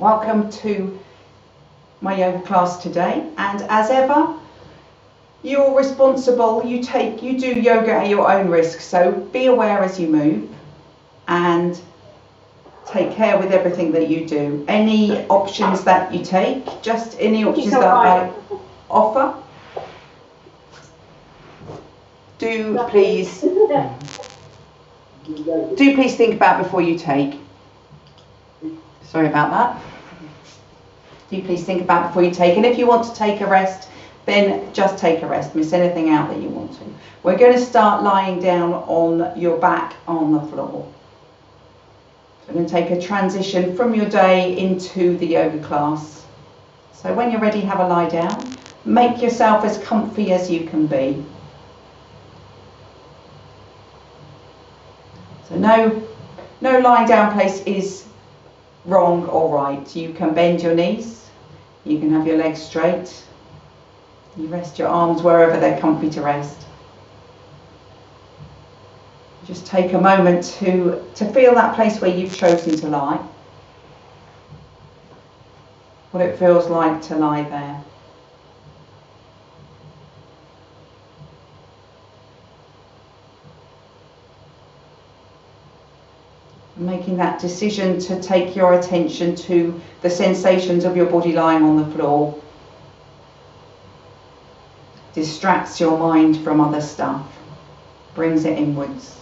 Welcome to my yoga class today, and as ever, you're responsible, you do yoga at your own risk, so be aware as you move and take care with everything that you do. Any options that you take, just any options that I offer, do please think about before you take. Sorry about that. Do please think about before you take, and if you want to take a rest, then just take a rest. Miss anything out that you want to. We're going to start lying down on your back on the floor. So we're going to take a transition from your day into the yoga class. So when you're ready, have a lie down. Make yourself as comfy as you can be. So no lying down place is wrong or right. You can bend your knees. You can have your legs straight. You rest your arms wherever they're comfy to rest. Just take a moment to feel that place where you've chosen to lie. What it feels like to lie there. Making that decision to take your attention to the sensations of your body lying on the floor distracts your mind from other stuff, brings it inwards.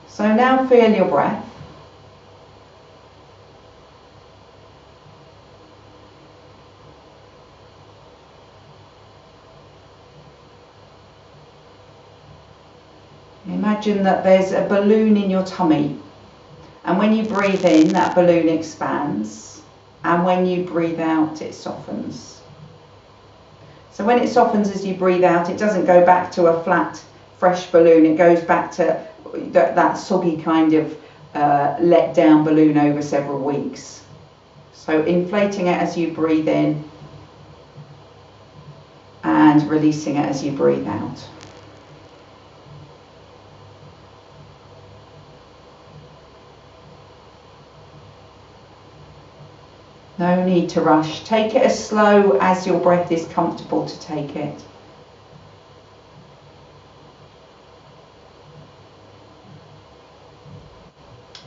So now feel your breath. Imagine that there's a balloon in your tummy, and when you breathe in, that balloon expands, and when you breathe out, it softens. So when it softens as you breathe out, it doesn't go back to a flat, fresh balloon. It goes back to that soggy kind of let down balloon over several weeks. So inflating it as you breathe in and releasing it as you breathe out. No need to rush. Take it as slow as your breath is comfortable to take it.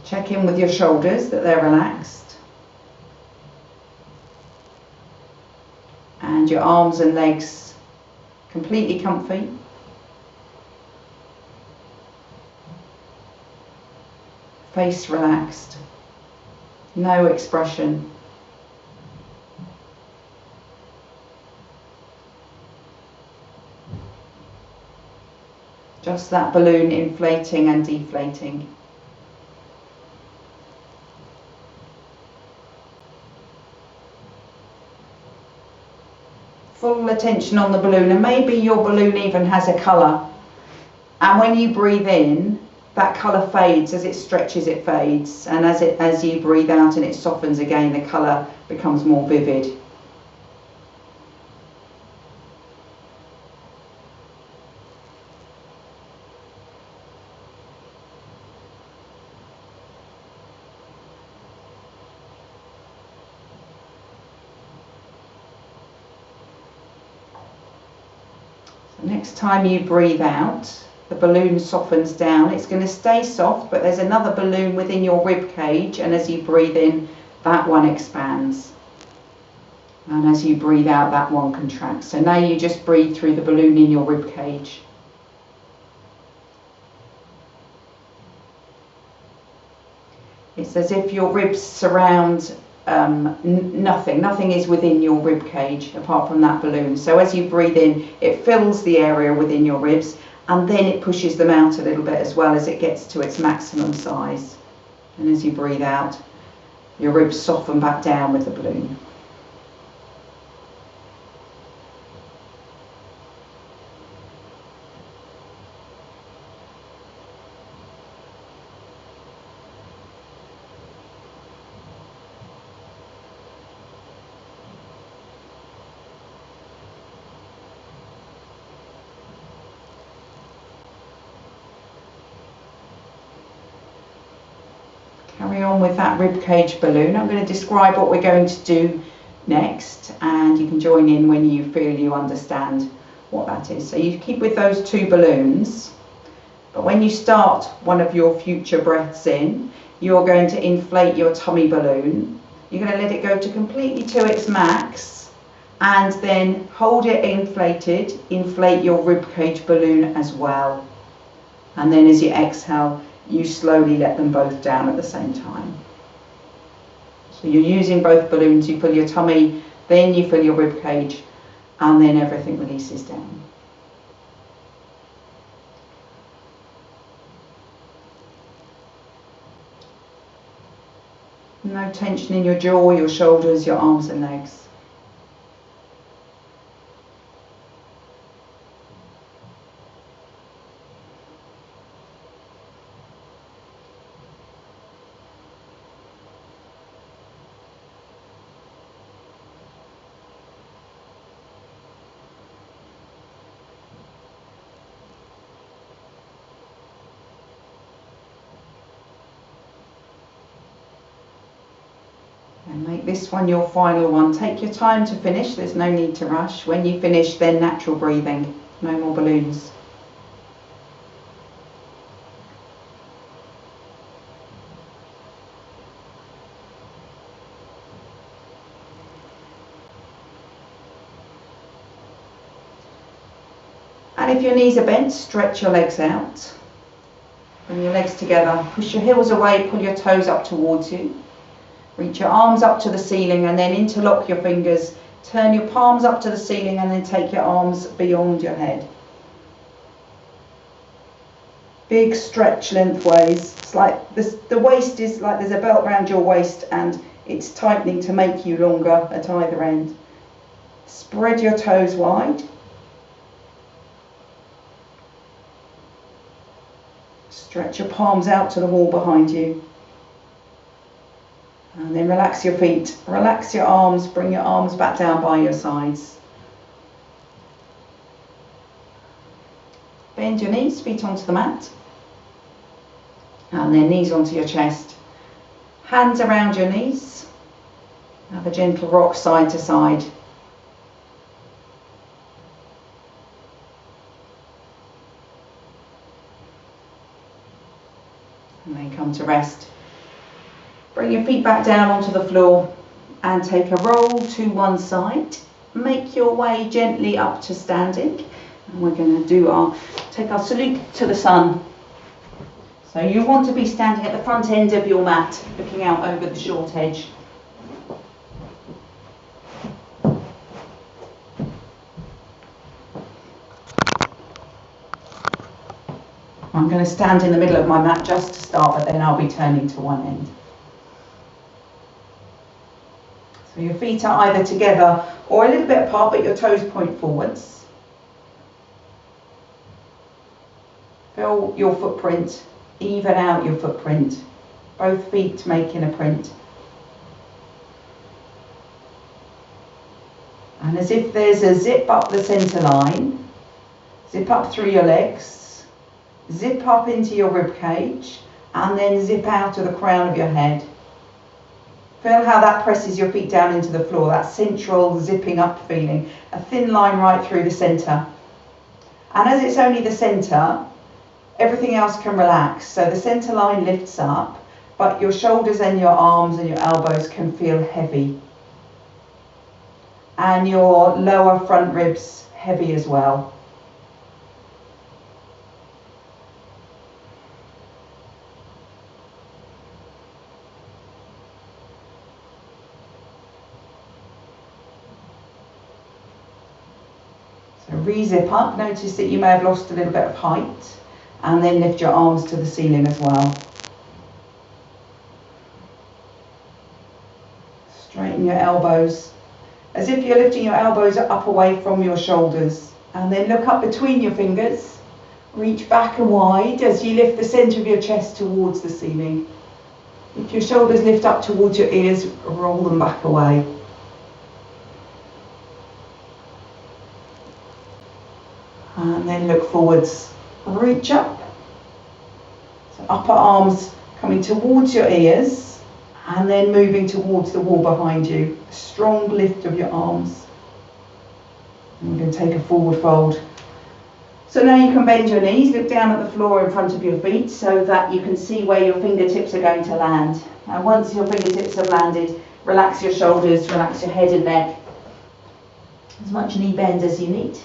Check in with your shoulders that they're relaxed. And your arms and legs completely comfy. Face relaxed. No expression. Just that balloon inflating and deflating. Full attention on the balloon, and maybe your balloon even has a colour. And when you breathe in, that colour fades. As it stretches, it fades. And as you breathe out and it softens again, the colour becomes more vivid. Next time you breathe out, the balloon softens down. It's going to stay soft, but there's another balloon within your rib cage, and as you breathe in, that one expands. And as you breathe out, that one contracts. So now you just breathe through the balloon in your rib cage. It's as if your ribs surround nothing is within your rib cage apart from that balloon. So as you breathe in, it fills the area within your ribs, and then it pushes them out a little bit as well as it gets to its maximum size. And as you breathe out, your ribs soften back down with the balloon. on with that rib cage balloon. I'm going to describe what we're going to do next, and you can join in when you feel you understand what that is. So you keep with those 2 balloons, but when you start one of your future breaths in, you're going to inflate your tummy balloon. You're going to let it go to completely to its max, and then hold it inflated, inflate your rib cage balloon as well. And then as you exhale, you slowly let them both down at the same time. So you're using both balloons. You fill your tummy, then you fill your rib cage, and then everything releases down. No tension in your jaw, your shoulders, your arms and legs. And make this one your final one. Take your time to finish, there's no need to rush. When you finish, then natural breathing, no more balloons. And if your knees are bent, stretch your legs out. Bring your legs together, push your heels away, pull your toes up towards you. Reach your arms up to the ceiling and then interlock your fingers. Turn your palms up to the ceiling and then take your arms beyond your head. Big stretch lengthways. It's like this, the waist is like there's a belt around your waist and it's tightening to make you longer at either end. Spread your toes wide. Stretch your palms out to the wall behind you. And then relax your feet, relax your arms, bring your arms back down by your sides. Bend your knees, feet onto the mat. And then knees onto your chest. Hands around your knees. Have a gentle rock side to side. And then come to rest. Bring your feet back down onto the floor and take a roll to one side. Make your way gently up to standing. And we're going to take our salute to the sun. So you want to be standing at the front end of your mat, looking out over the short edge. I'm going to stand in the middle of my mat just to start, but then I'll be turning to one end. So your feet are either together or a little bit apart, but your toes point forwards. Feel your footprint, even out your footprint. Both feet making a print. And as if there's a zip up the centre line, zip up through your legs, zip up into your rib cage, and then zip out to the crown of your head. Feel how that presses your feet down into the floor, that central zipping up feeling, a thin line right through the centre. And as it's only the centre, everything else can relax. So the centre line lifts up, but your shoulders and your arms and your elbows can feel heavy. And your lower front ribs heavy as well. So re-zip up, notice that you may have lost a little bit of height, and then lift your arms to the ceiling as well. Straighten your elbows, as if you're lifting your elbows up away from your shoulders, and then look up between your fingers, reach back and wide as you lift the centre of your chest towards the ceiling. If your shoulders lift up towards your ears, roll them back away. And then look forwards, reach up. So upper arms coming towards your ears, And then moving towards the wall behind you. Strong lift of your arms. And we're going to take a forward fold. So now you can bend your knees, look down at the floor in front of your feet so that you can see where your fingertips are going to land. And once your fingertips have landed, relax your shoulders, relax your head and neck. As much knee bend as you need.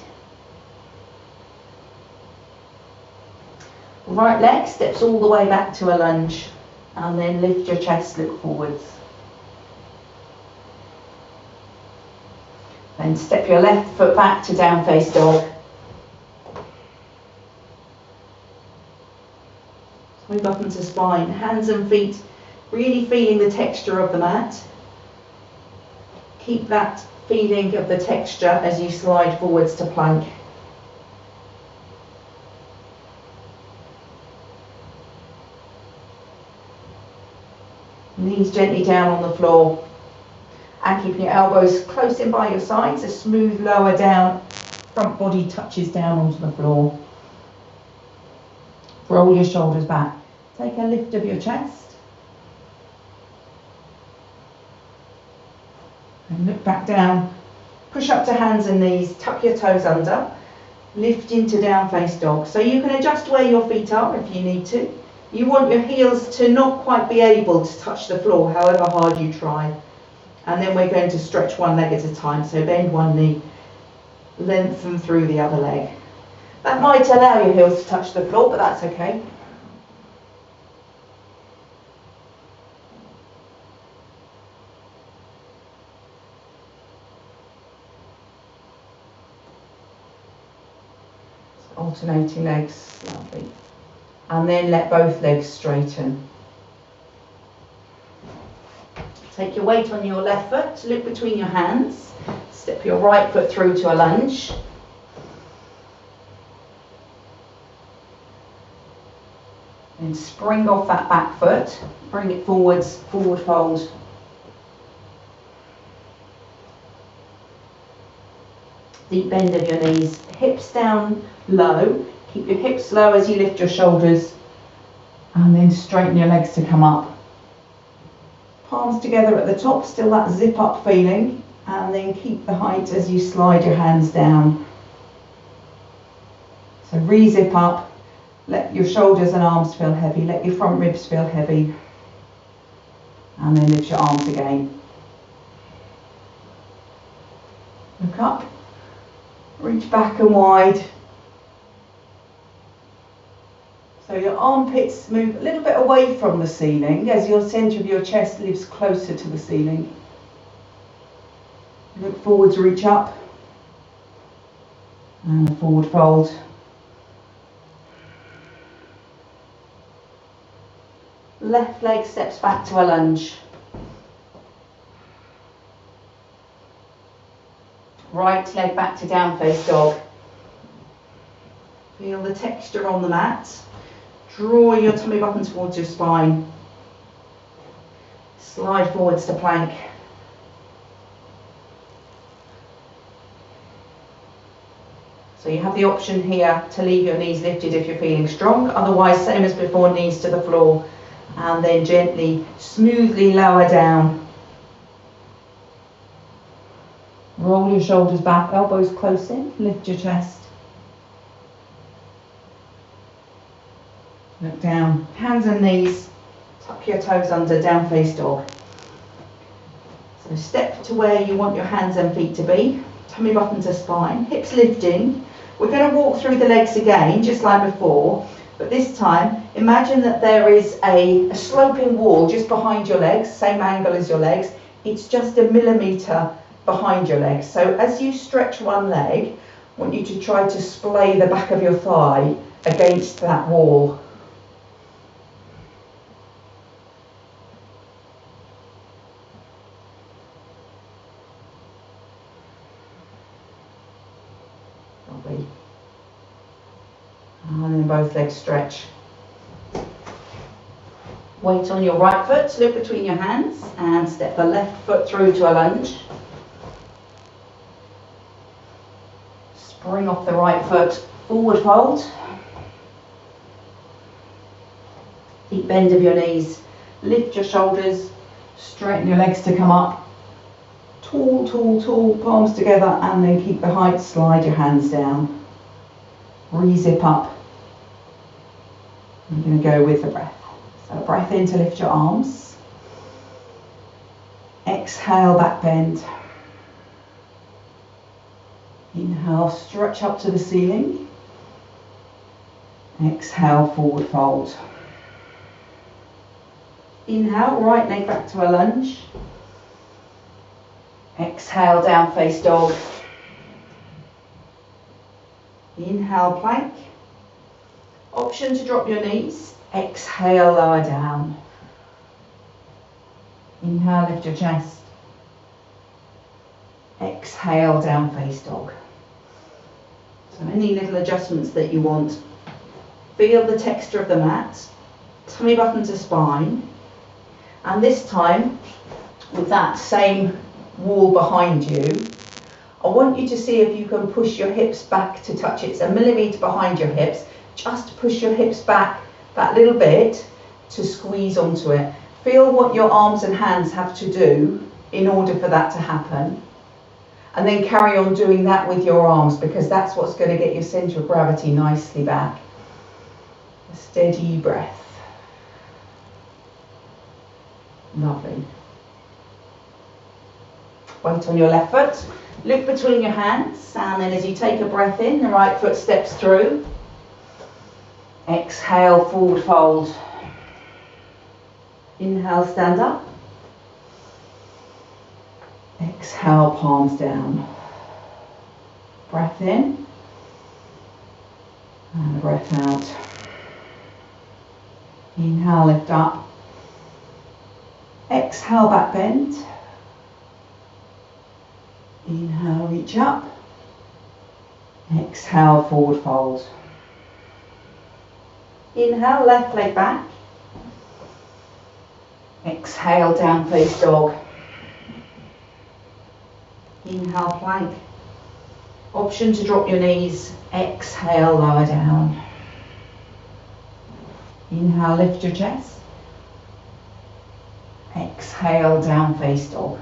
Right leg steps all the way back to a lunge. And then lift your chest, look forwards. Then step your left foot back to down face dog. Move up into spine, hands and feet, really feeling the texture of the mat. Keep that feeling of the texture as you slide forwards to plank. Knees gently down on the floor and keeping your elbows close in by your sides, a smooth lower down, front body touches down onto the floor. Roll your shoulders back, take a lift of your chest and look back down, push up to hands and knees, tuck your toes under, lift into down face dog. So you can adjust where your feet are if you need to. You want your heels to not quite be able to touch the floor, however hard you try. And then we're going to stretch one leg at a time. So bend one knee, lengthen through the other leg. That might allow your heels to touch the floor, but that's okay. So alternating legs, lovely. And then let both legs straighten. Take your weight on your left foot, look between your hands, step your right foot through to a lunge. And spring off that back foot, bring it forwards, forward fold. Deep bend of your knees, hips down low. Keep your hips low as you lift your shoulders and then straighten your legs to come up. Palms together at the top, still that zip up feeling, and then keep the height as you slide your hands down. So re-zip up, let your shoulders and arms feel heavy, let your front ribs feel heavy, and then lift your arms again. Look up, reach back and wide. So your armpits move a little bit away from the ceiling as your centre of your chest lives closer to the ceiling. Look forwards, reach up, and a forward fold. Left leg steps back to a lunge. Right leg back to down face dog. Feel the texture on the mat. Draw your tummy button towards your spine. Slide forwards to plank. So you have the option here to leave your knees lifted if you're feeling strong. Otherwise, same as before, knees to the floor. And then gently, smoothly lower down. Roll your shoulders back, elbows close in, lift your chest. Look down, hands and knees, tuck your toes under, down face dog. So step to where you want your hands and feet to be, tummy button to spine, hips lifting. We're going to walk through the legs again, just like before, but this time, imagine that there is a sloping wall just behind your legs, same angle as your legs. It's just a millimetre behind your legs. So as you stretch one leg, I want you to try to splay the back of your thigh against that wall. And then both legs stretch. Weight on your right foot, look between your hands and step the left foot through to a lunge. Spring off the right foot, forward fold. Deep bend of your knees, lift your shoulders, Straighten your legs to come up. Tall, tall, tall, palms together, and then keep the height, slide your hands down. Re-zip up. You're going to go with the breath. So breath in to lift your arms. Exhale, back bend. Inhale, stretch up to the ceiling. Exhale, forward fold. Inhale, right leg back to a lunge. Exhale, down face dog. Inhale, plank. Option to drop your knees. Exhale, lower down. Inhale, lift your chest. Exhale, down face dog. So any little adjustments that you want. Feel the texture of the mat. Tummy button to spine. And this time, with that same wall behind you, I want you to see if you can push your hips back to touch it. It's a millimetre behind your hips. Just push your hips back that little bit to squeeze onto it. Feel what your arms and hands have to do in order for that to happen. And then carry on doing that with your arms, because that's what's going to get your centre of gravity nicely back. A steady breath. Lovely. Weight on your left foot. Look between your hands, and then as you take a breath in, the right foot steps through. Exhale, forward fold. Inhale, stand up. Exhale, palms down. Breath in. And breath out. Inhale, lift up. Exhale, back bend. Inhale, reach up. Exhale, forward fold. Inhale, left leg back. Exhale, down face dog. Inhale, plank. Option to drop your knees. Exhale, lower down. Inhale, lift your chest. Exhale, down face dog.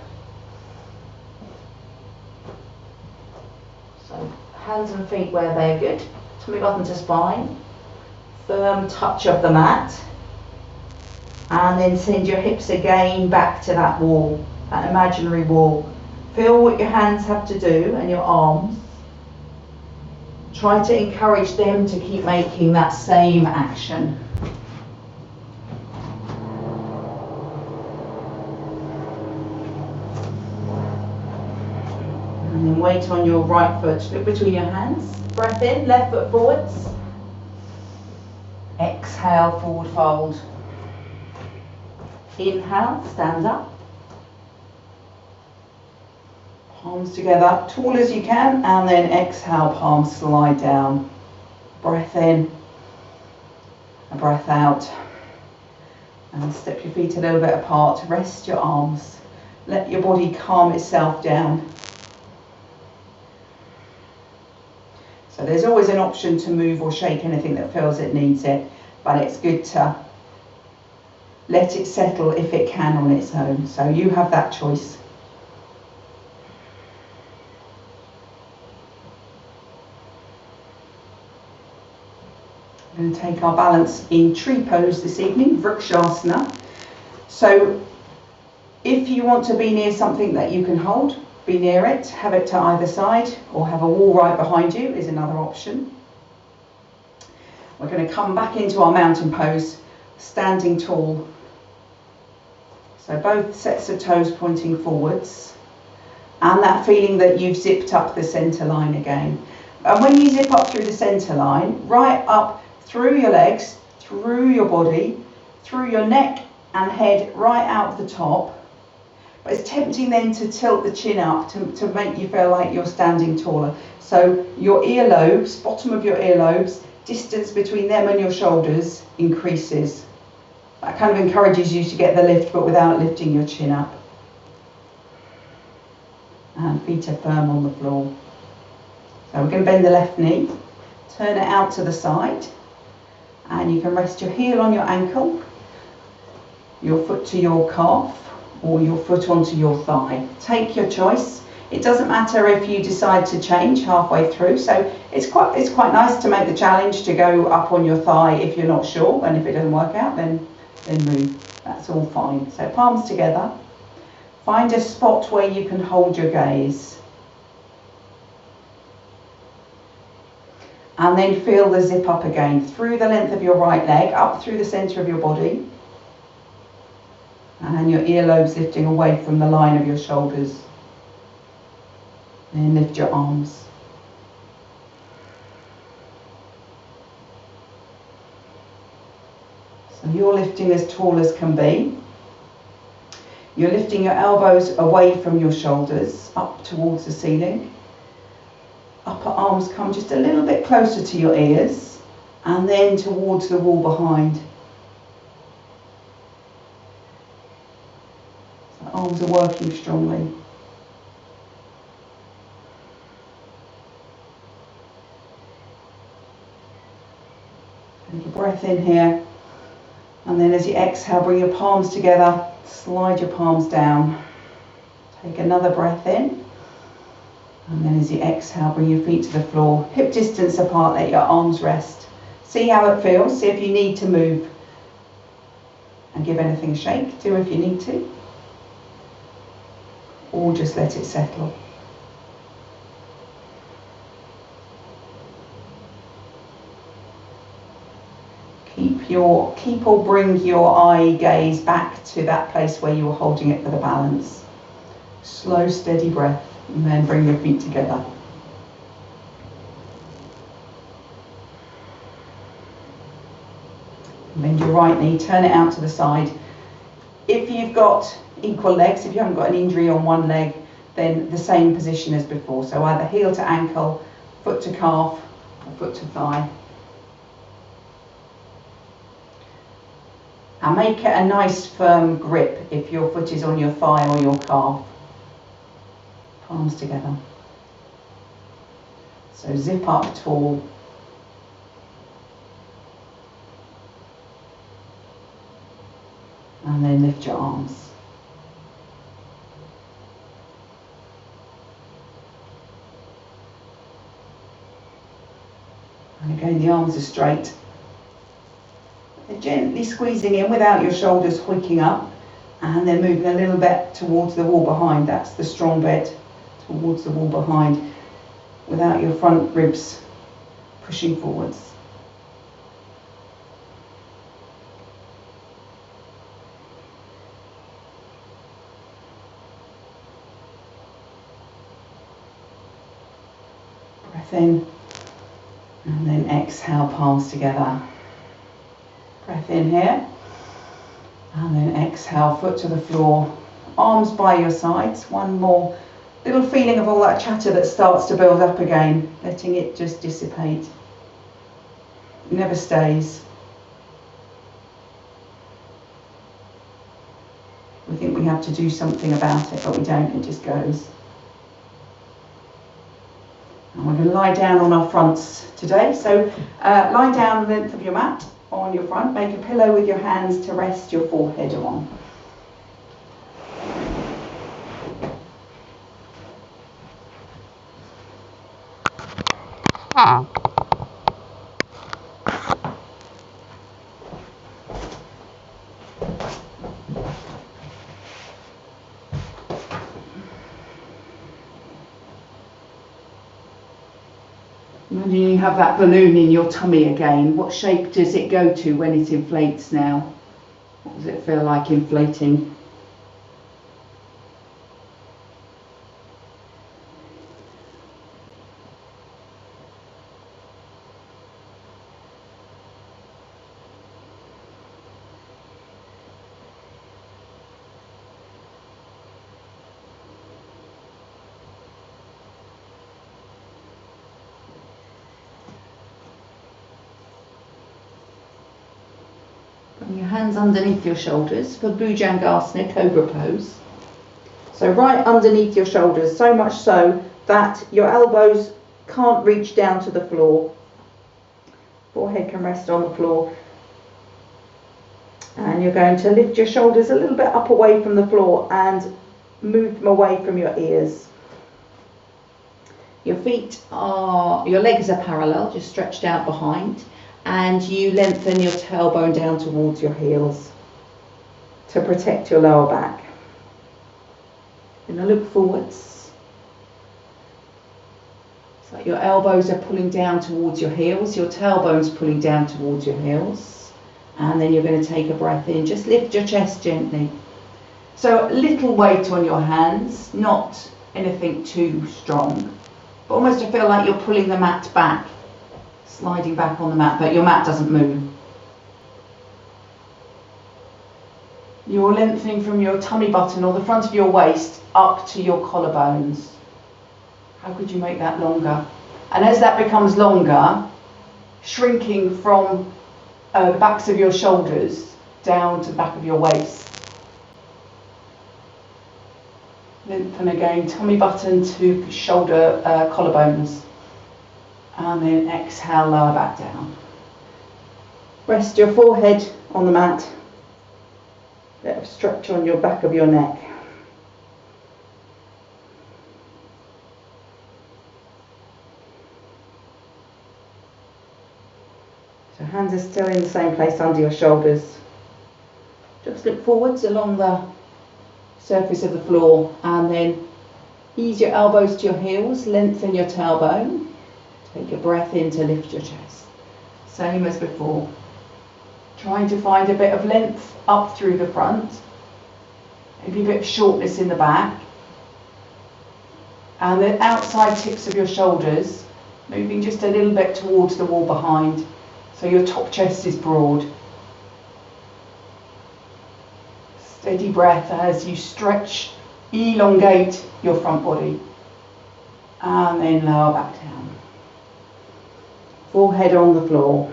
So hands and feet where they're good. Tummy button to spine. Firm touch of the mat. And then send your hips again back to that wall, that imaginary wall. Feel what your hands have to do and your arms. Try to encourage them to keep making that same action. And then weight on your right foot. Look between your hands. Breath in, left foot forwards. Exhale, forward fold. Inhale, stand up. Palms together, tall as you can, and then exhale, palms slide down. Breath in, a breath out. And step your feet a little bit apart, rest your arms. Let your body calm itself down. So there's always an option to move or shake anything that feels it needs it, but it's good to let it settle if it can on its own. So you have that choice. We're going to take our balance in tree pose this evening, Vrikshasana. So if you want to be near something that you can hold, be near it, have it to either side, or have a wall right behind you is another option. We're going to come back into our mountain pose, standing tall. So both sets of toes pointing forwards, and that feeling that you've zipped up the centre line again. And when you zip up through the centre line, right up through your legs, through your body, through your neck and head, right out the top. But it's tempting then to tilt the chin up to make you feel like you're standing taller. So your earlobes, bottom of your earlobes, distance between them and your shoulders increases. That kind of encourages you to get the lift, but without lifting your chin up. And feet are firm on the floor. So we're going to bend the left knee, turn it out to the side, and you can rest your heel on your ankle, your foot to your calf, or your foot onto your thigh. Take your choice. It doesn't matter if you decide to change halfway through, so it's quite nice to make the challenge to go up on your thigh if you're not sure, and if it doesn't work out, then move. That's all fine. So palms together. Find a spot where you can hold your gaze. And then feel the zip up again, through the length of your right leg, up through the centre of your body. And your earlobes lifting away from the line of your shoulders. Then lift your arms. So you're lifting as tall as can be. You're lifting your elbows away from your shoulders, up towards the ceiling. Upper arms come just a little bit closer to your ears, and then towards the wall behind. So arms are working strongly. Take a breath in here, and then as you exhale, bring your palms together, slide your palms down. Take another breath in. And then as you exhale, bring your feet to the floor, hip distance apart, let your arms rest. See how it feels, see if you need to move. And give anything a shake, do if you need to. Or just let it settle. Keep or bring your eye gaze back to that place where you were holding it for the balance. Slow, steady breath. And then bring your feet together. Bend your right knee, turn it out to the side. If you've got equal legs, if you haven't got an injury on one leg, then the same position as before. So either heel to ankle, foot to calf, or foot to thigh. And make it a nice firm grip if your foot is on your thigh or your calf. Palms together. So zip up tall. And then lift your arms. And again, the arms are straight. And gently squeezing in without your shoulders hooking up. And then moving a little bit towards the wall behind. That's the strong bit. Towards the wall behind, without your front ribs pushing forwards. Breath in, and then exhale, palms together. Breath in here, and then exhale, foot to the floor, arms by your sides. One more little feeling of all that chatter that starts to build up again, letting it just dissipate. It never stays. We think we have to do something about it, but we don't, it just goes. And we're going to lie down on our fronts today. So lie down the length of your mat on your front, make a pillow with your hands to rest your forehead on. Imagine you have that balloon in your tummy again. What shape does it go to when it inflates now? What does it feel like inflating? Bring your hands underneath your shoulders for Bhujangasana, Cobra pose. So right underneath your shoulders, so much so that your elbows can't reach down to the floor. Forehead can rest on the floor. And you're going to lift your shoulders a little bit up away from the floor and move them away from your ears. Your legs are parallel, just stretched out behind, and you lengthen your tailbone down towards your heels to protect your lower back. You're going to look forwards. It's like your elbows are pulling down towards your heels, your tailbone's pulling down towards your heels, and then you're going to take a breath in. Just lift your chest gently. So a little weight on your hands, not anything too strong. But almost to feel like you're pulling the mat back, sliding back on the mat, but your mat doesn't move. You're lengthening from your tummy button or the front of your waist up to your collarbones. How could you make that longer? And as that becomes longer, shrinking from the backs of your shoulders down to the back of your waist. Lengthen again, tummy button to shoulder collarbones. And then exhale, lower back down. Rest your forehead on the mat. Bit of stretch on your back of your neck. So hands are still in the same place under your shoulders. Just look forwards along the surface of the floor, and then ease your elbows to your heels, lengthen your tailbone, take a breath in to lift your chest. Same as before. Trying to find a bit of length up through the front, maybe a bit of shortness in the back, and the outside tips of your shoulders moving just a little bit towards the wall behind, so your top chest is broad. Steady breath as you stretch, elongate your front body, and then lower back down. Forehead on the floor.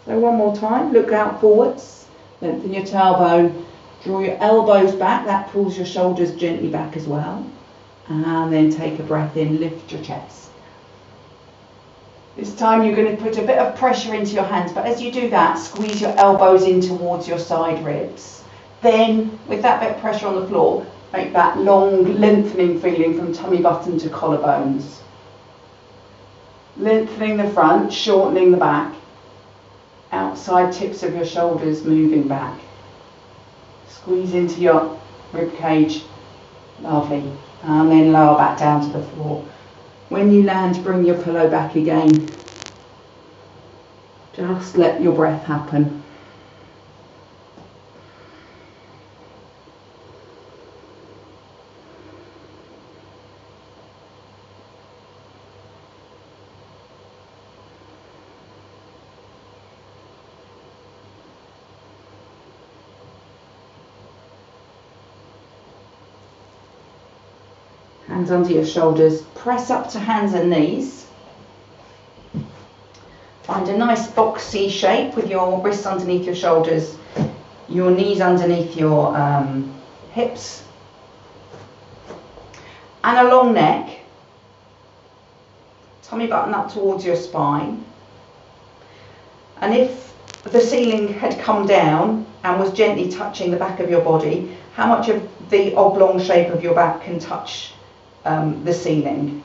So one more time, look out forwards, lengthen your tailbone. Draw your elbows back, that pulls your shoulders gently back as well. And then take a breath in, lift your chest. This time you're going to put a bit of pressure into your hands, but as you do that, squeeze your elbows in towards your side ribs. Then, with that bit of pressure on the floor, make that long lengthening feeling from tummy button to collarbones. Lengthening the front, shortening the back. Outside tips of your shoulders moving back. Squeeze into your rib cage, lovely, and then lower back down to the floor. When you land, bring your pillow back again. Just let your breath happen. Hands under your shoulders, press up to hands and knees. Find a nice boxy shape with your wrists underneath your shoulders, your knees underneath your hips, and a long neck. Tummy button up towards your spine. And if the ceiling had come down and was gently touching the back of your body, how much of the oblong shape of your back can touch the ceiling?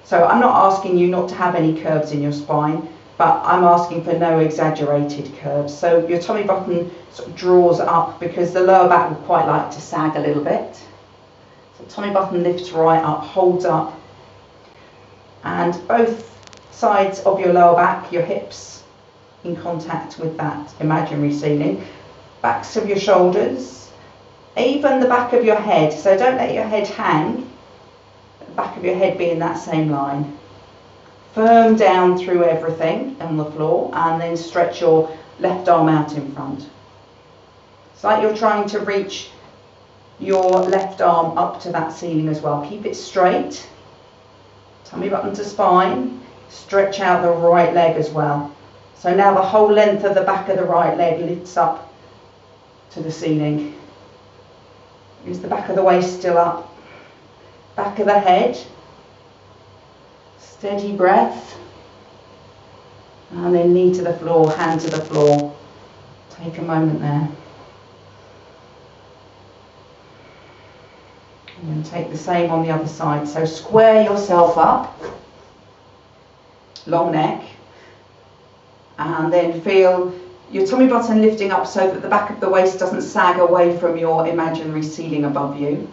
So I'm not asking you not to have any curves in your spine, but I'm asking for no exaggerated curves. So your tummy button sort of draws up because the lower back would quite like to sag a little bit. So tummy button lifts right up, holds up, and both sides of your lower back, your hips in contact with that imaginary ceiling, backs of your shoulders, even the back of your head. So don't let your head hang, the back of your head be in that same line. Firm down through everything on the floor, and then stretch your left arm out in front. It's like you're trying to reach your left arm up to that ceiling as well. Keep it straight, tummy button to spine, stretch out the right leg as well. So now the whole length of the back of the right leg lifts up to the ceiling. Is the back of the waist still up? Back of the head. Steady breath. And then knee to the floor, hand to the floor. Take a moment there. And take the same on the other side. So square yourself up. Long neck. And then feel your tummy button lifting up so that the back of the waist doesn't sag away from your imaginary ceiling above you.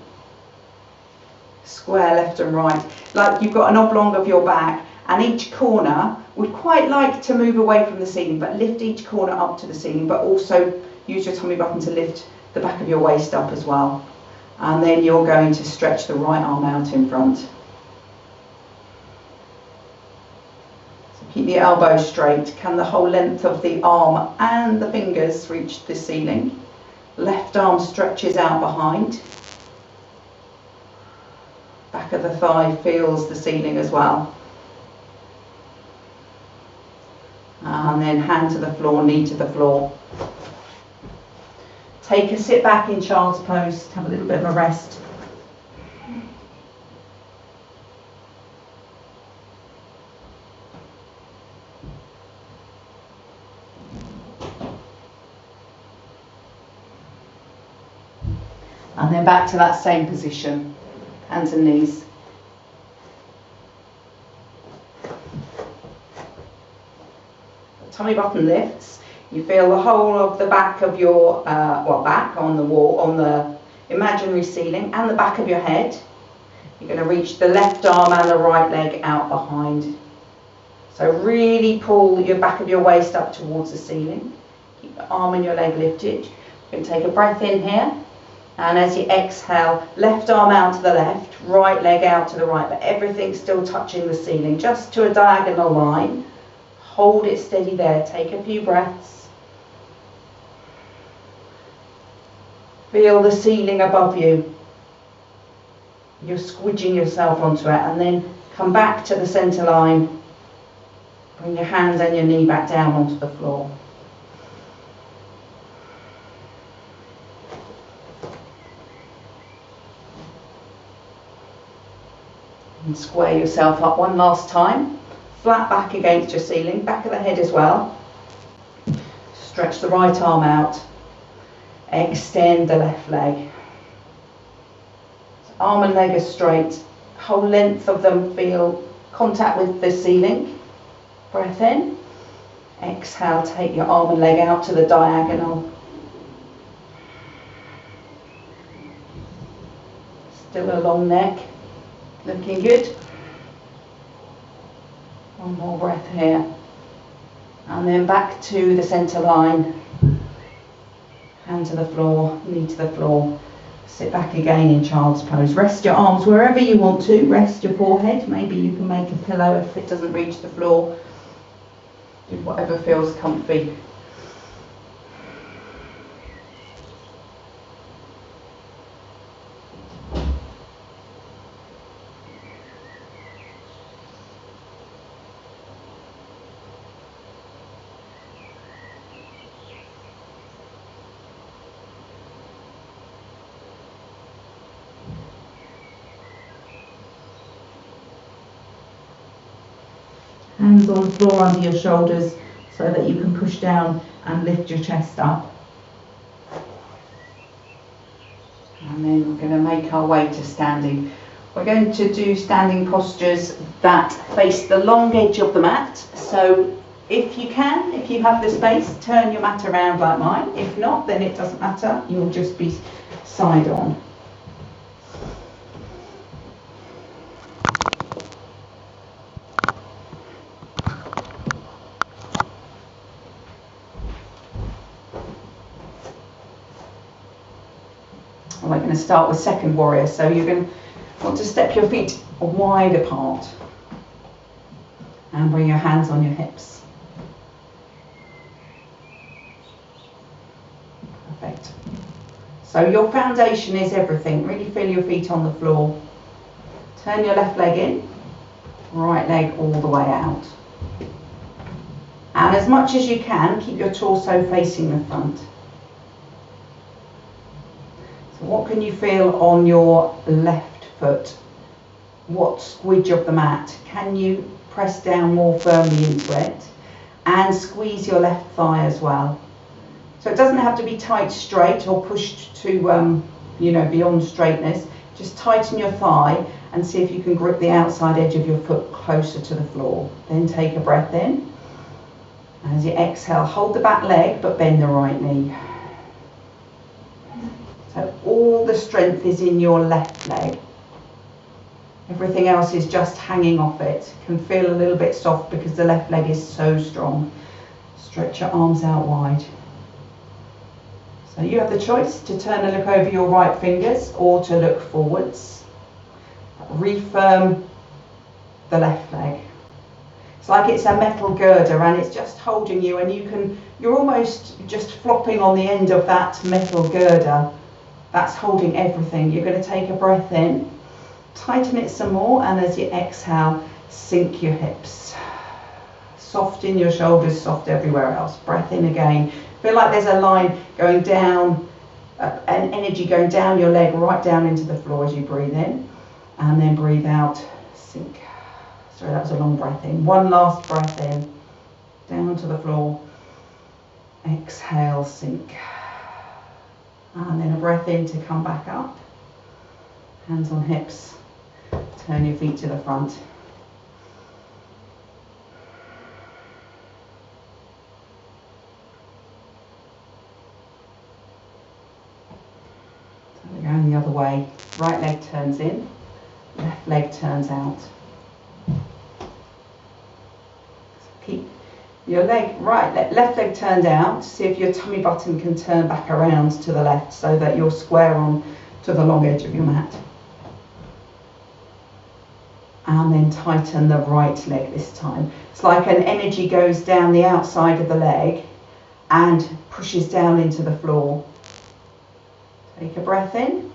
Square left and right, like you've got an oblong of your back, and each corner would quite like to move away from the ceiling, but lift each corner up to the ceiling, but also use your tummy button to lift the back of your waist up as well. And then you're going to stretch the right arm out in front. Keep the elbow straight. Can the whole length of the arm and the fingers reach the ceiling? Left arm stretches out behind. Back of the thigh feels the ceiling as well. And then hand to the floor, knee to the floor. Take a sit back in child's pose. Have a little bit of a rest. And then back to that same position, hands and knees. The tummy button lifts. You feel the whole of the back of your, back on the wall, on the imaginary ceiling, and the back of your head. You're going to reach the left arm and the right leg out behind. So really pull your back of your waist up towards the ceiling. Keep your arm and your leg lifted. You're going to take a breath in here. And as you exhale, left arm out to the left, right leg out to the right, but everything's still touching the ceiling, just to a diagonal line. Hold it steady there. Take a few breaths. Feel the ceiling above you. You're squidging yourself onto it, and then come back to the center line. Bring your hands and your knee back down onto the floor. And square yourself up one last time. Flat back against your ceiling, back of the head as well. Stretch the right arm out. Extend the left leg. So arm and leg are straight. Whole length of them feel contact with the ceiling. Breath in. Exhale, take your arm and leg out to the diagonal. Still a long neck. Looking good. One more breath here. And then back to the center line. Hand to the floor, knee to the floor. Sit back again in child's pose. Rest your arms wherever you want to. Rest your forehead. Maybe you can make a pillow if it doesn't reach the floor. Do whatever feels comfy. Hands on the floor under your shoulders so that you can push down and lift your chest up. And then we're going to make our way to standing. We're going to do standing postures that face the long edge of the mat. So if you can, if you have the space, turn your mat around like mine. If not, then it doesn't matter. You'll just be side on. We're going to start with second warrior. So you're going to want to step your feet wide apart and bring your hands on your hips. Perfect. So your foundation is everything. Really feel your feet on the floor. Turn your left leg in, right leg all the way out. And as much as you can, keep your torso facing the front. So What can you feel on your left foot? What squidge of the mat? Can you press down more firmly into it? And squeeze your left thigh as well. So it doesn't have to be tight straight or pushed to beyond straightness. Just tighten your thigh and see if you can grip the outside edge of your foot closer to the floor. Then take a breath in. As you exhale, hold the back leg but bend the right knee. So all the strength is in your left leg. Everything else is just hanging off it. Can feel a little bit soft because the left leg is so strong. Stretch your arms out wide. So you have the choice to turn and look over your right fingers or to look forwards. Refirm the left leg. It's like it's a metal girder and it's just holding you, and you're almost just flopping on the end of that metal girder. That's holding everything. You're going to take a breath in, tighten it some more, and as you exhale, sink your hips. Soft in your shoulders, soft everywhere else. Breath in again. Feel like there's a line going down, an energy going down your leg, right down into the floor as you breathe in. And then breathe out, sink. Sorry, that was a long breath in. One last breath in, down to the floor. Exhale, sink. And then a breath in to come back up. Hands on hips. Turn your feet to the front. So we're going the other way. Right leg turns in, left leg turns out. Keep your leg left leg turned out. See if your tummy button can turn back around to the left so that you're square on to the long edge of your mat. And then tighten the right leg this time. It's like an energy goes down the outside of the leg and pushes down into the floor. Take a breath in.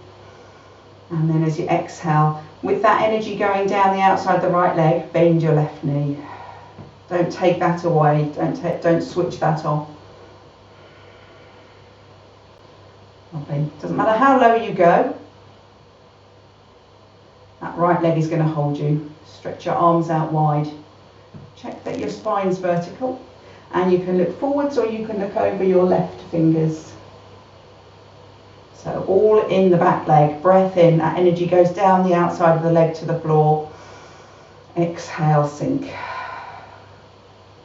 And then as you exhale, with that energy going down the outside of the right leg, bend your left knee. Don't take that away. Don't switch that off. Lovely. Doesn't matter how low you go. That right leg is going to hold you. Stretch your arms out wide. Check that your spine's vertical. And you can look forwards or you can look over your left fingers. So all in the back leg. Breath in. That energy goes down the outside of the leg to the floor. Exhale, sink.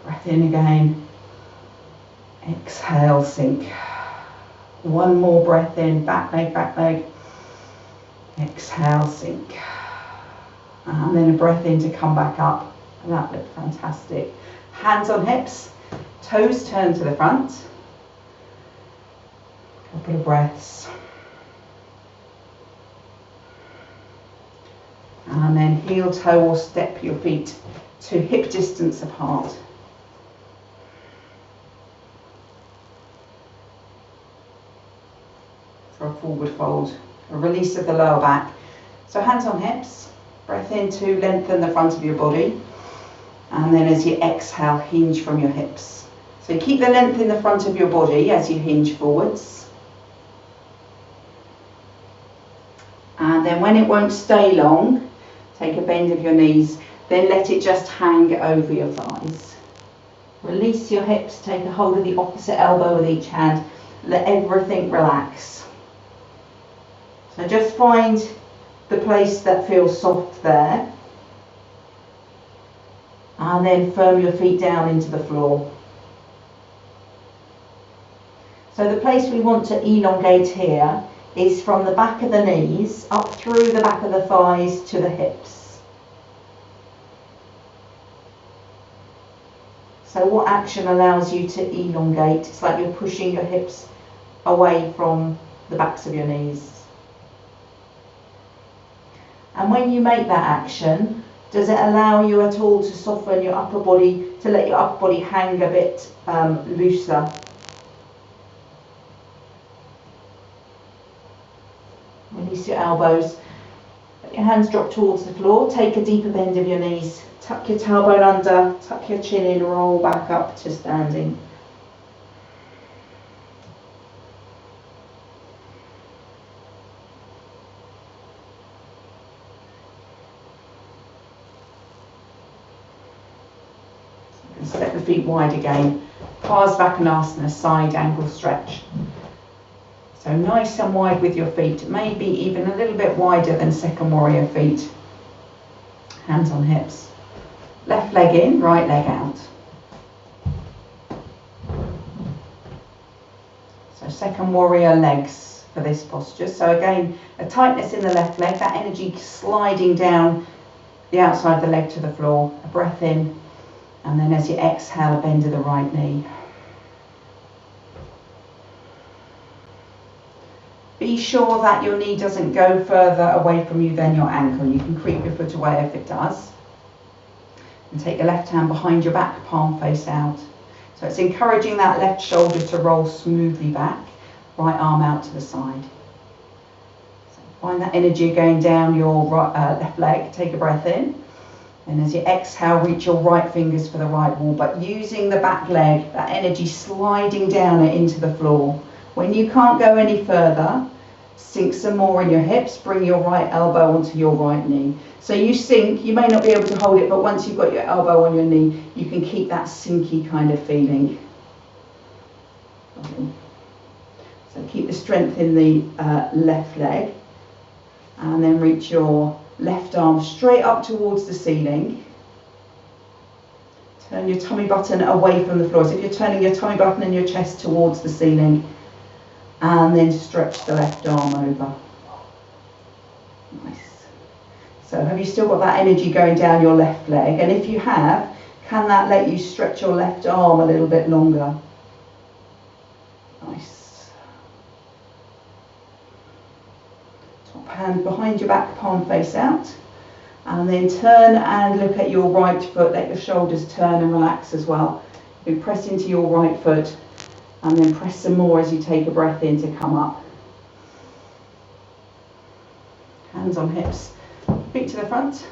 Breath in again. Exhale, sink. One more breath in. Back leg, back leg. Exhale, sink. And then a breath in to come back up. And that looked fantastic. Hands on hips. Toes turn to the front. Couple of breaths. And then heel toe or step your feet to hip distance apart. For a forward fold, a release of the lower back. So hands on hips, breath in to lengthen the front of your body. And then as you exhale, hinge from your hips. So keep the length in the front of your body as you hinge forwards. And then when it won't stay long, take a bend of your knees, then let it just hang over your thighs. Release your hips, take a hold of the opposite elbow with each hand, let everything relax. So just find the place that feels soft there. And then firm your feet down into the floor. So the place we want to elongate here is from the back of the knees up through the back of the thighs to the hips. So what action allows you to elongate? It's like you're pushing your hips away from the backs of your knees. And when you make that action, does it allow you at all to soften your upper body, to let your upper body hang a bit looser? Release your elbows. Let your hands drop towards the floor. Take a deeper bend of your knees. Tuck your tailbone under. Tuck your chin in. Roll back up to standing. Step the feet wide again. Parsvakonasana, side angle stretch. So nice and wide with your feet, maybe even a little bit wider than second warrior feet. Hands on hips. Left leg in, right leg out. So second warrior legs for this posture. So again, a tightness in the left leg, that energy sliding down the outside of the leg to the floor. A breath in, and then as you exhale, a bend of the right knee. Be sure that your knee doesn't go further away from you than your ankle. You can creep your foot away if it does. And take your left hand behind your back, palm face out. So it's encouraging that left shoulder to roll smoothly back, right arm out to the side. So find that energy going down your left leg. Take a breath in. And as you exhale, reach your right fingers for the right wall, but using the back leg, that energy sliding down it into the floor. When you can't go any further, sink some more in your hips, bring your right elbow onto your right knee. So you sink, you may not be able to hold it, but once you've got your elbow on your knee, you can keep that sinky kind of feeling. So keep the strength in the left leg, and then reach your left arm straight up towards the ceiling. Turn your tummy button away from the floor. So if you're turning your tummy button and your chest towards the ceiling, and then stretch the left arm over. Nice. So have you still got that energy going down your left leg? And if you have, can that let you stretch your left arm a little bit longer? Nice. Top hand behind your back, palm face out. And then turn and look at your right foot. Let your shoulders turn and relax as well. You press into your right foot. And then press some more as you take a breath in to come up. Hands on hips, feet to the front.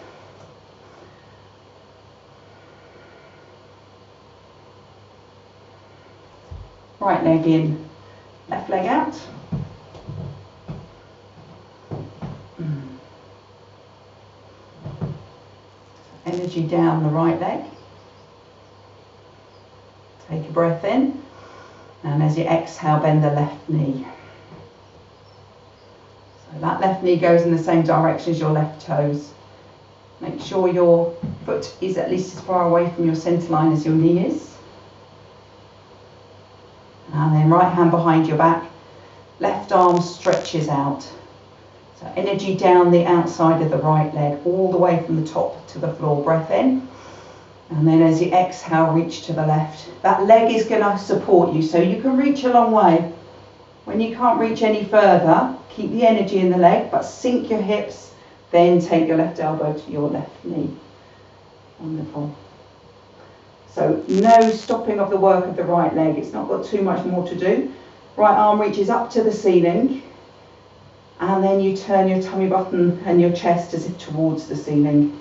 Right leg in, left leg out. Energy down the right leg. Take a breath in. And as you exhale, bend the left knee. So that left knee goes in the same direction as your left toes. Make sure your foot is at least as far away from your centre line as your knee is. And then right hand behind your back, left arm stretches out. So energy down the outside of the right leg, all the way from the top to the floor. Breath in. And then as you exhale, reach to the left. That leg is going to support you, so you can reach a long way. When you can't reach any further, keep the energy in the leg, but sink your hips, then take your left elbow to your left knee. Wonderful. So no stopping of the work of the right leg. It's not got too much more to do. Right arm reaches up to the ceiling, and then you turn your tummy button and your chest as if towards the ceiling.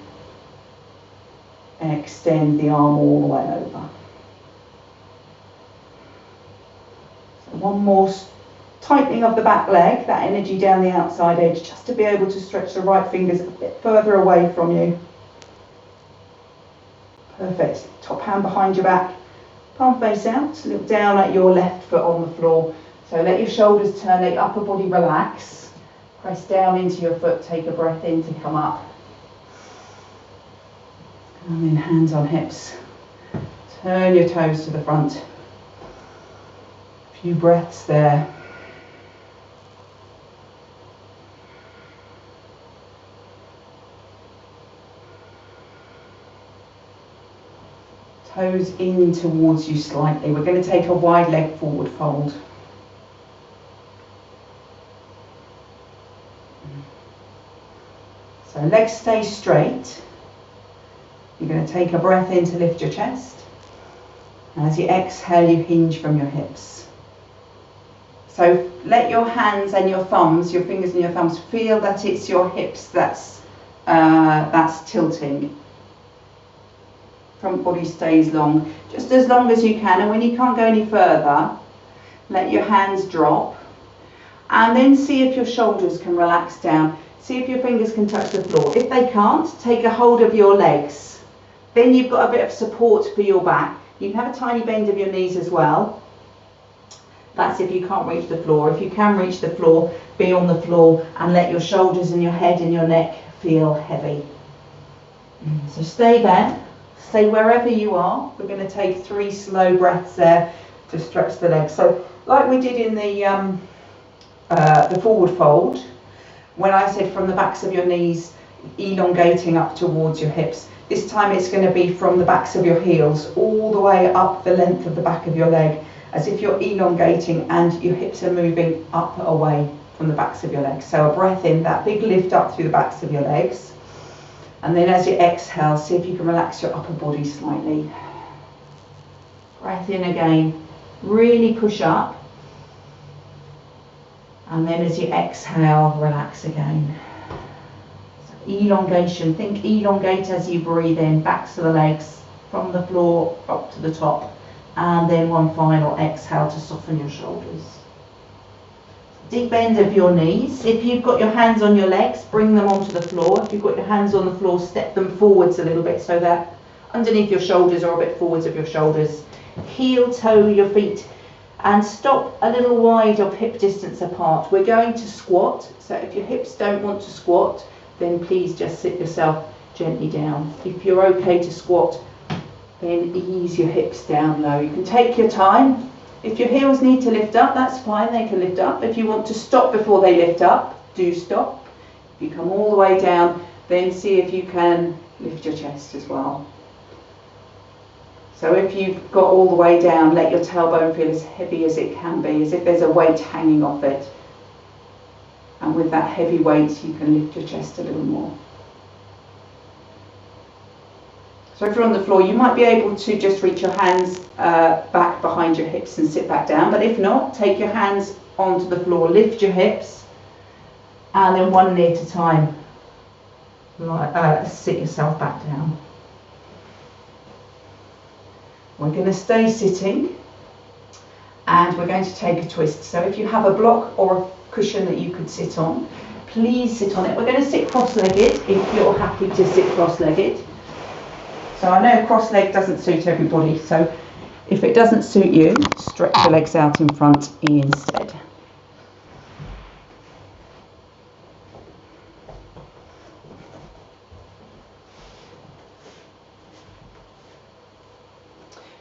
Extend the arm all the way over. So one more tightening of the back leg, that energy down the outside edge, just to be able to stretch the right fingers a bit further away from you. Perfect. Top hand behind your back, palm face out, look down at your left foot on the floor. So let your shoulders turn, let your upper body relax. Press down into your foot, take a breath in to come up. And then hands on hips. Turn your toes to the front. A few breaths there. Toes in towards you slightly. We're going to take a wide leg forward fold. So legs stay straight. You're going to take a breath in to lift your chest. And as you exhale, you hinge from your hips. So let your hands and your thumbs, your fingers and your thumbs, feel that it's your hips that's tilting. Front body stays long, just as long as you can. And when you can't go any further, let your hands drop. And then see if your shoulders can relax down. See if your fingers can touch the floor. If they can't, take a hold of your legs. Then you've got a bit of support for your back. You can have a tiny bend of your knees as well. That's if you can't reach the floor. If you can reach the floor, be on the floor and let your shoulders and your head and your neck feel heavy. So stay there. Stay wherever you are. We're going to take 3 slow breaths there to stretch the legs. So like we did in the forward fold, when I said from the backs of your knees, elongating up towards your hips, this time it's going to be from the backs of your heels all the way up the length of the back of your leg, as if you're elongating and your hips are moving up away from the backs of your legs. So a breath in, that big lift up through the backs of your legs. And then as you exhale, see if you can relax your upper body slightly. Breath in again, really push up. And then as you exhale, relax again. So elongation, think elongate as you breathe in, backs of the legs, from the floor up to the top. And then one final exhale to soften your shoulders. Deep bend of your knees. If you've got your hands on your legs, bring them onto the floor. If you've got your hands on the floor, step them forwards a little bit so that underneath your shoulders or a bit forwards of your shoulders. Heel toe your feet and stop a little wide of hip distance apart. We're going to squat, so if your hips don't want to squat, then please just sit yourself gently down. If you're okay to squat, then ease your hips down low. You can take your time. If your heels need to lift up, that's fine, they can lift up. If you want to stop before they lift up, do stop. If you come all the way down, then see if you can lift your chest as well. So if you've got all the way down, let your tailbone feel as heavy as it can be, as if there's a weight hanging off it. And with that heavy weight, you can lift your chest a little more. So if you're on the floor, you might be able to just reach your hands back behind your hips and sit back down. But if not, take your hands onto the floor, lift your hips, and then one knee at a time, sit yourself back down. We're going to stay sitting, and we're going to take a twist. So if you have a block or a cushion that you could sit on, please sit on it. We're going to sit cross-legged if you're happy to sit cross-legged. So I know cross-legged doesn't suit everybody, so if it doesn't suit you, stretch your legs out in front instead.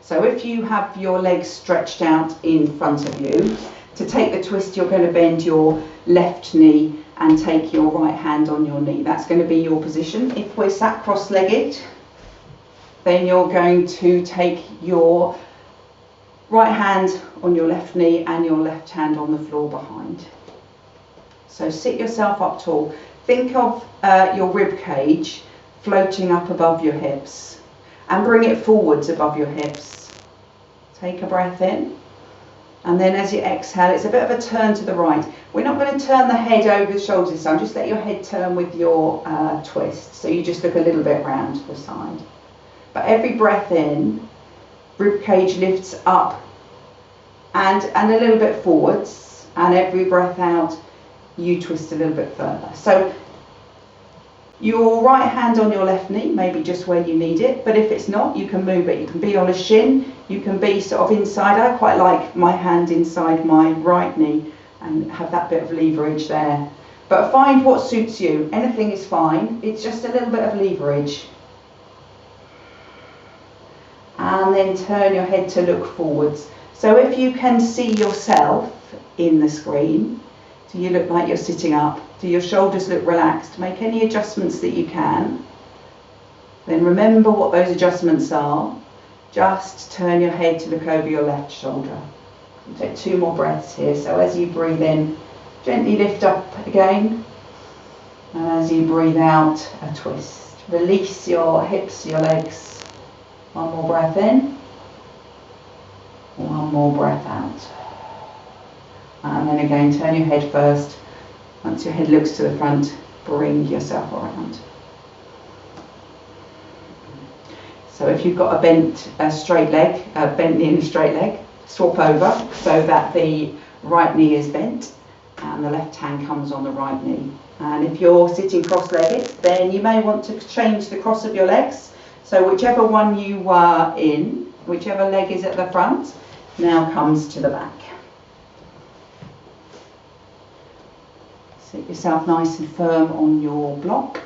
So if you have your legs stretched out in front of you, to take the twist, you're going to bend your left knee and take your right hand on your knee. That's going to be your position. If we're sat cross-legged, then you're going to take your right hand on your left knee and your left hand on the floor behind. So sit yourself up tall. Think of your rib cage floating up above your hips and bring it forwards above your hips. Take a breath in, and then as you exhale, it's a bit of a turn to the right. We're not going to turn the head over the shoulders this time, just let your head turn with your twist. So you just look a little bit round to the side. But every breath in, rib cage lifts up and a little bit forwards, and every breath out, you twist a little bit further. So your right hand on your left knee, maybe just where you need it, but if it's not, you can move it. You can be on a shin, you can be sort of inside. I quite like my hand inside my right knee and have that bit of leverage there. But find what suits you. Anything is fine. It's just a little bit of leverage. And then turn your head to look forwards. So if you can see yourself in the screen, do you look like you're sitting up? Do your shoulders look relaxed? Make any adjustments that you can. Then remember what those adjustments are. Just turn your head to look over your left shoulder. Take 2 more breaths here. So as you breathe in, gently lift up again. And as you breathe out, a twist. Release your hips, your legs. One more breath in. One more breath out. And then again, turn your head first. Once your head looks to the front, bring yourself around. So if you've got a bent straight leg, bent knee and a straight leg, swap over so that the right knee is bent and the left hand comes on the right knee. And if you're sitting cross-legged, then you may want to change the cross of your legs. So whichever one you are in, Whichever leg is at the front now comes to the back. Sit yourself nice and firm on your block.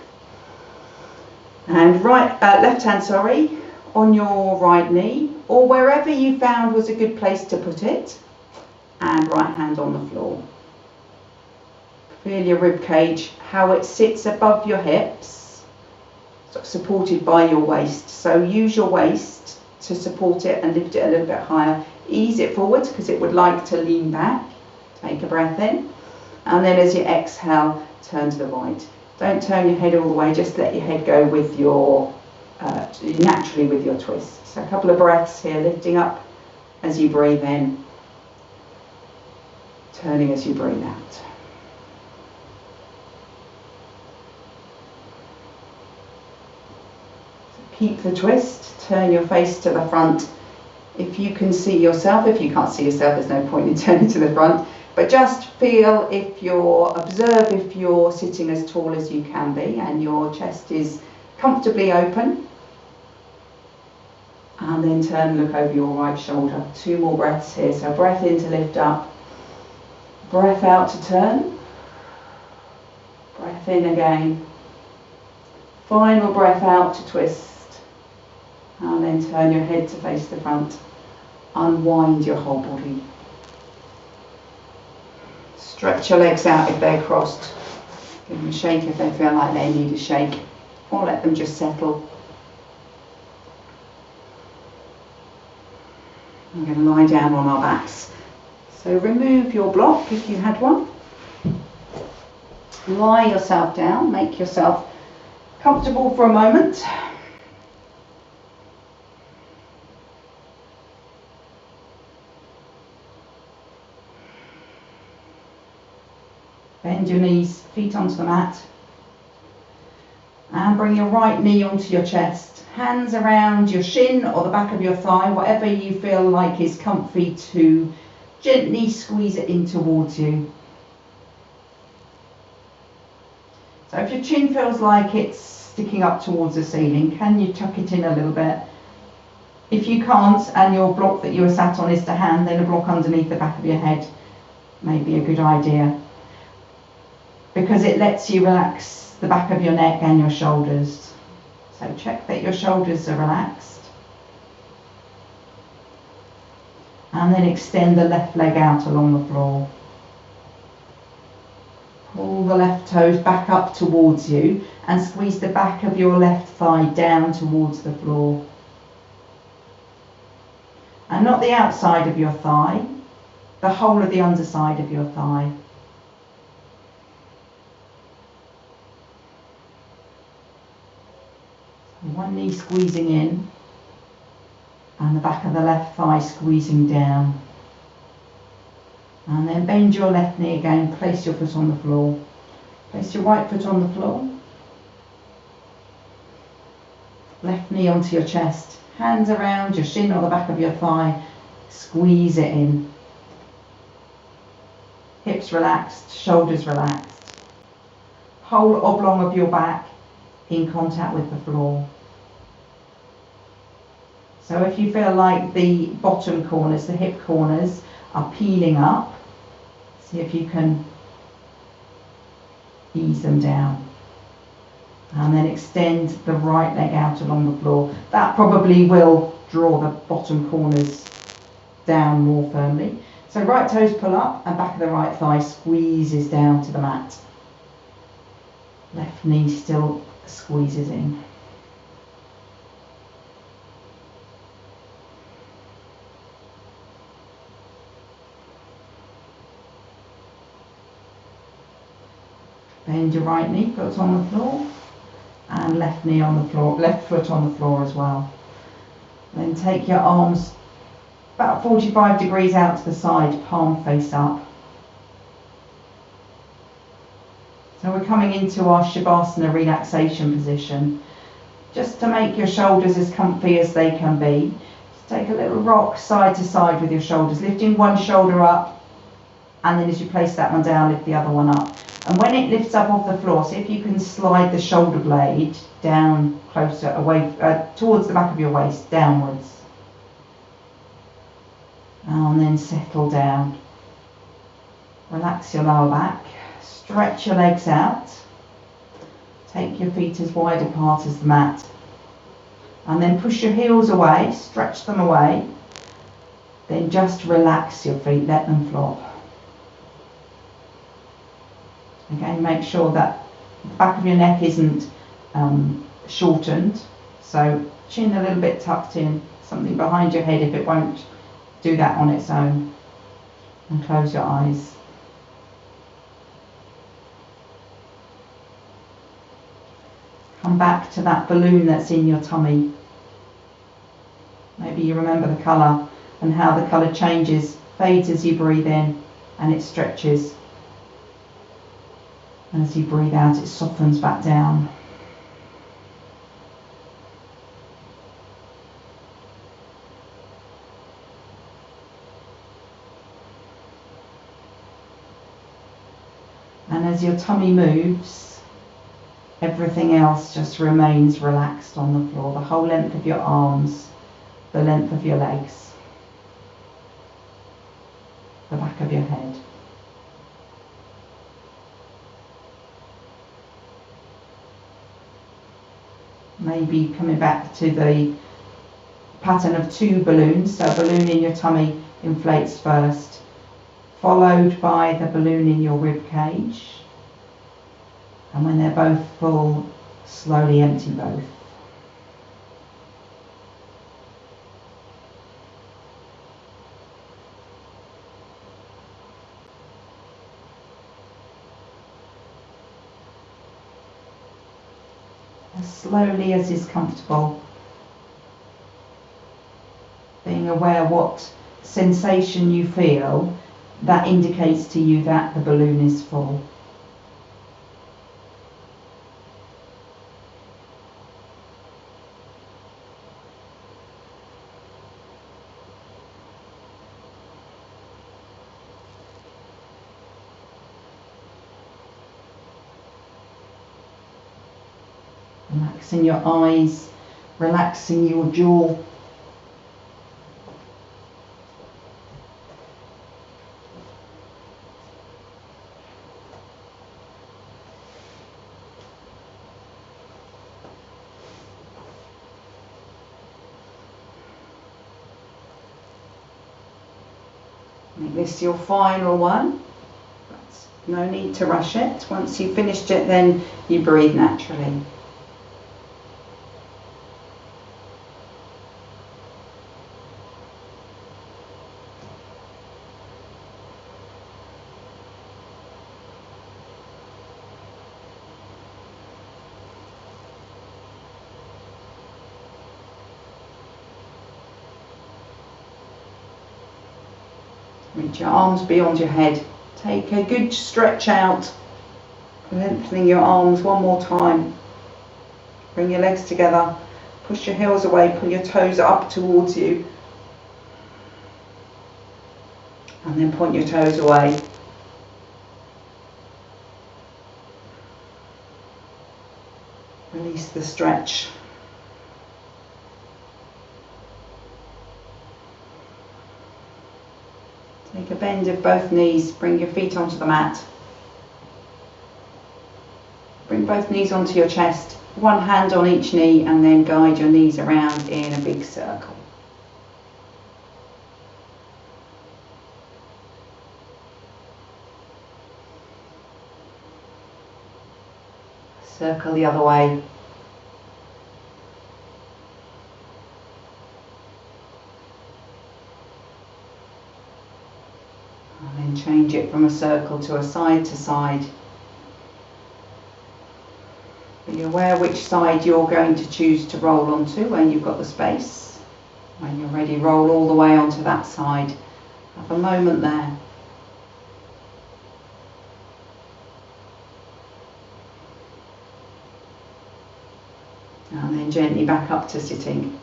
And left hand, on your right knee, or wherever you found was a good place to put it, and right hand on the floor. Feel your rib cage, how it sits above your hips, sort of supported by your waist. So use your waist to support it and lift it a little bit higher. Ease it forward because it would like to lean back. Take a breath in, and then as you exhale, turn to the right. Don't turn your head all the way, just let your head go with your naturally with your twist. So a couple of breaths here, lifting up as you breathe in, turning as you breathe out. So keep the twist, turn your face to the front. If you can see yourself, if you can't see yourself, there's no point in turning to the front. But just feel observe if you're sitting as tall as you can be and your chest is comfortably open. And then turn and look over your right shoulder. 2 more breaths here. So breath in to lift up. Breath out to turn. Breath in again. Final breath out to twist. And then turn your head to face the front. Unwind your whole body. Stretch your legs out if they're crossed. Give them a shake if they feel like they need a shake. Or let them just settle. We're going to lie down on our backs. So remove your block if you had one. Lie yourself down. Make yourself comfortable for a moment. Bend your knees, feet onto the mat. And bring your right knee onto your chest. Hands around your shin or the back of your thigh, whatever you feel like is comfy to gently squeeze it in towards you. So if your chin feels like it's sticking up towards the ceiling, can you tuck it in a little bit? If you can't and your block that you are sat on is to hand, then a block underneath the back of your head may be a good idea, because it lets you relax the back of your neck and your shoulders. So check that your shoulders are relaxed. And then extend the left leg out along the floor. Pull the left toes back up towards you and squeeze the back of your left thigh down towards the floor. And not the outside of your thigh, the whole of the underside of your thigh. One knee squeezing in and the back of the left thigh squeezing down. And then bend your left knee again, place your foot on the floor. Place your right foot on the floor. Left knee onto your chest, hands around your shin or the back of your thigh, squeeze it in. Hips relaxed, shoulders relaxed. Whole oblong of your back in contact with the floor. So if you feel like the bottom corners, the hip corners, are peeling up, see if you can ease them down. And then extend the right leg out along the floor. That probably will draw the bottom corners down more firmly. So right toes pull up and back of the right thigh squeezes down to the mat. Left knee still squeezes in. Bend your right knee, foot on the floor, and left knee on the floor, left foot on the floor as well. Then take your arms about 45 degrees out to the side, palm face up. So we're coming into our Shavasana Relaxation position. Just to make your shoulders as comfy as they can be, just take a little rock side to side with your shoulders, lifting one shoulder up, and then as you place that one down, lift the other one up. And when it lifts up off the floor, see if you can slide the shoulder blade down closer, away towards the back of your waist, downwards. And then settle down. Relax your lower back. Stretch your legs out. Take your feet as wide apart as the mat. And then push your heels away, stretch them away. Then just relax your feet, let them flop. Again, make sure that the back of your neck isn't shortened. So chin a little bit tucked in, something behind your head if it won't do that on its own. And close your eyes. Come back to that balloon that's in your tummy. Maybe you remember the colour and how the colour changes, fades as you breathe in, and it stretches. And as you breathe out, it softens back down. And as your tummy moves, everything else just remains relaxed on the floor. The whole length of your arms, the length of your legs, the back of your head. Maybe coming back to the pattern of two balloons. So a balloon in your tummy inflates first, followed by the balloon in your rib cage. And when they're both full, slowly empty both. As slowly as is comfortable. Being aware what sensation you feel, that indicates to you that the balloon is full. Relaxing your eyes, relaxing your jaw. Make this your final one. No need to rush it. Once you've finished it, then you breathe naturally. Reach your arms beyond your head. Take a good stretch out, lengthening your arms one more time. Bring your legs together, push your heels away, pull your toes up towards you. And then point your toes away. Release the stretch. Take a bend of both knees, bring your feet onto the mat. Bring both knees onto your chest, one hand on each knee, and then guide your knees around in a big circle. Circle the other way. And then change it from a circle to a side to side. Be aware which side you're going to choose to roll onto when you've got the space. When you're ready, roll all the way onto that side. Have a moment there. And then gently back up to sitting.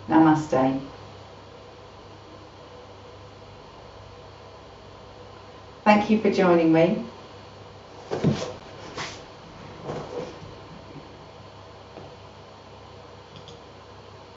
Namaste. Thank you for joining me.